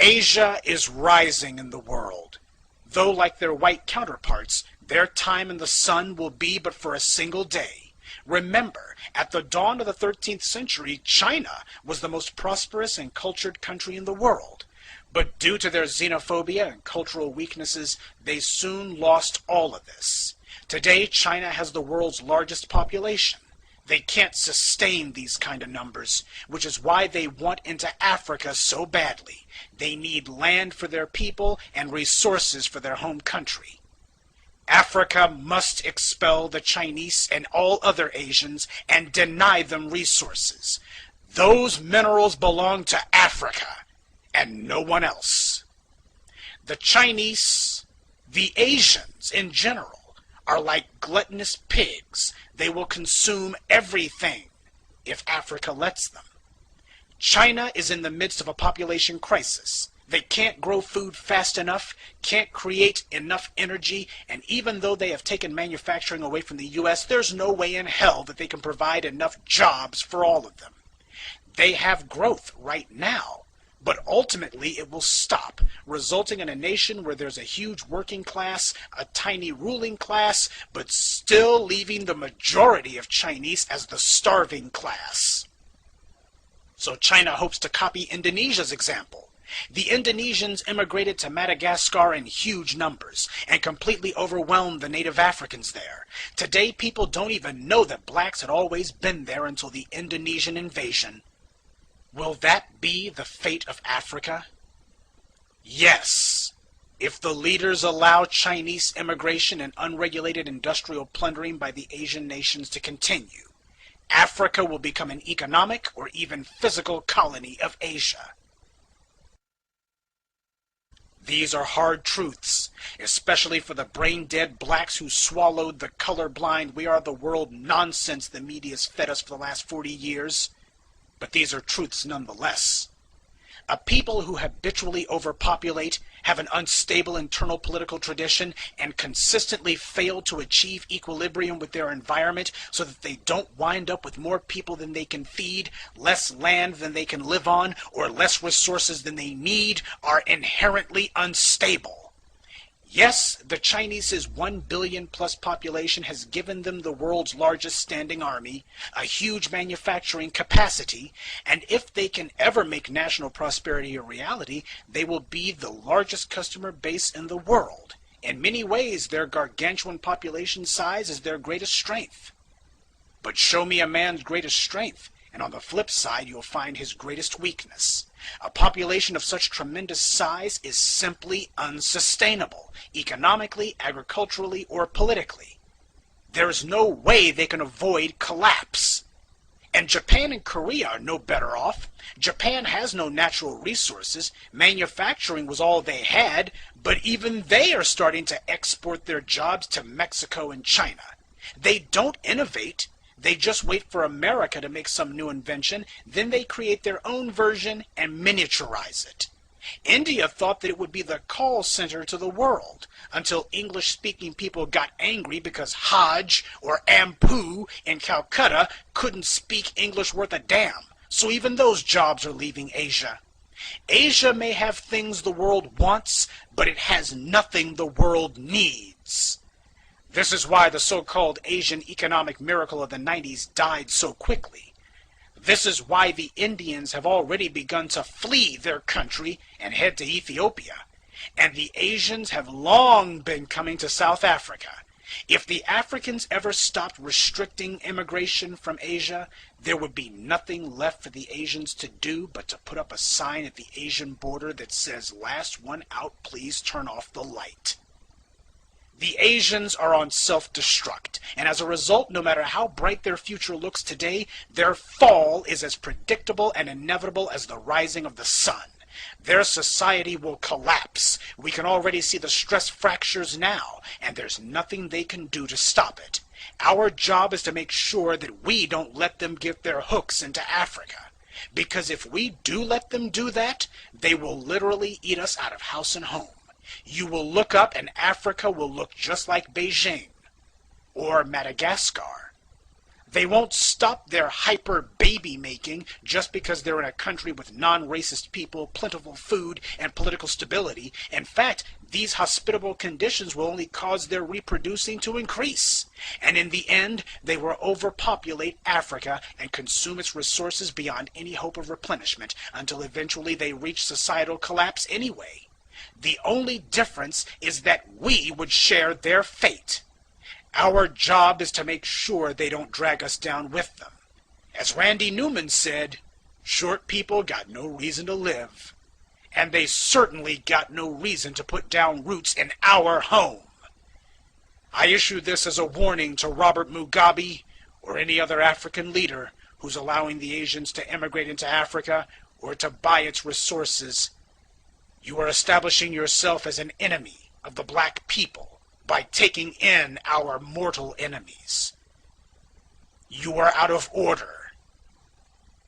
Asia is rising in the world. Though like their white counterparts, their time in the sun will be but for a single day. Remember, at the dawn of the 13th century, China was the most prosperous and cultured country in the world. But due to their xenophobia and cultural weaknesses, they soon lost all of this. Today, China has the world's largest population. They can't sustain these kind of numbers, which is why they want into Africa so badly. They need land for their people and resources for their home country. Africa must expel the Chinese and all other Asians and deny them resources. Those minerals belong to Africa and no one else. The Chinese, the Asians in general, are like gluttonous pigs. They will consume everything if Africa lets them. China is in the midst of a population crisis. They can't grow food fast enough, can't create enough energy, and even though they have taken manufacturing away from the U.S., there's no way in hell that they can provide enough jobs for all of them. They have growth right now, but ultimately it will stop, resulting in a nation where there's a huge working class, a tiny ruling class, but still leaving the majority of Chinese as the starving class. So China hopes to copy Indonesia's example. The Indonesians immigrated to Madagascar in huge numbers and completely overwhelmed the native Africans there. Today, people don't even know that blacks had always been there until the Indonesian invasion. Will that be the fate of Africa? Yes. If the leaders allow Chinese immigration and unregulated industrial plundering by the Asian nations to continue, Africa will become an economic or even physical colony of Asia. These are hard truths, especially for the brain-dead blacks who swallowed the colorblind "we are the world" nonsense the media's fed us for the last 40 years. But these are truths nonetheless. A people who habitually overpopulate, have an unstable internal political tradition, and consistently fail to achieve equilibrium with their environment so that they don't wind up with more people than they can feed, less land than they can live on, or less resources than they need, are inherently unstable. Yes, the Chinese's 1 billion plus population has given them the world's largest standing army, a huge manufacturing capacity, and if they can ever make national prosperity a reality, they will be the largest customer base in the world. In many ways, their gargantuan population size is their greatest strength. But show me a man's greatest strength, and on the flip side, you'll find his greatest weakness. A population of such tremendous size is simply unsustainable, economically, agriculturally, or politically. There is no way they can avoid collapse. And Japan and Korea are no better off. Japan has no natural resources. Manufacturing was all they had, but even they are starting to export their jobs to Mexico and China. They don't innovate. They just wait for America to make some new invention, then they create their own version and miniaturize it. India thought that it would be the call center to the world, until English-speaking people got angry because Haj or Ampu in Calcutta couldn't speak English worth a damn, so even those jobs are leaving Asia. Asia may have things the world wants, but it has nothing the world needs. This is why the so-called Asian economic miracle of the 90s died so quickly. This is why the Indians have already begun to flee their country and head to Ethiopia. And the Asians have long been coming to South Africa. If the Africans ever stopped restricting immigration from Asia, there would be nothing left for the Asians to do but to put up a sign at the Asian border that says, "Last one out, please turn off the light." The Asians are on self-destruct, and as a result, no matter how bright their future looks today, their fall is as predictable and inevitable as the rising of the sun. Their society will collapse. We can already see the stress fractures now, and there's nothing they can do to stop it. Our job is to make sure that we don't let them get their hooks into Africa. Because if we do let them do that, they will literally eat us out of house and home. You will look up and Africa will look just like Beijing or Madagascar. They won't stop their hyper baby making just because they're in a country with non-racist people, plentiful food, and political stability. In fact, these hospitable conditions will only cause their reproducing to increase. And in the end, they will overpopulate Africa and consume its resources beyond any hope of replenishment until eventually they reach societal collapse anyway. The only difference is that we would share their fate. Our job is to make sure they don't drag us down with them. As Randy Newman said, short people got no reason to live. And they certainly got no reason to put down roots in our home. I issue this as a warning to Robert Mugabe or any other African leader who's allowing the Asians to emigrate into Africa or to buy its resources. You are establishing yourself as an enemy of the black people by taking in our mortal enemies. You are out of order,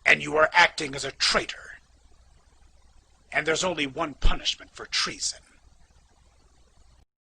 and you are acting as a traitor. And there's only one punishment for treason.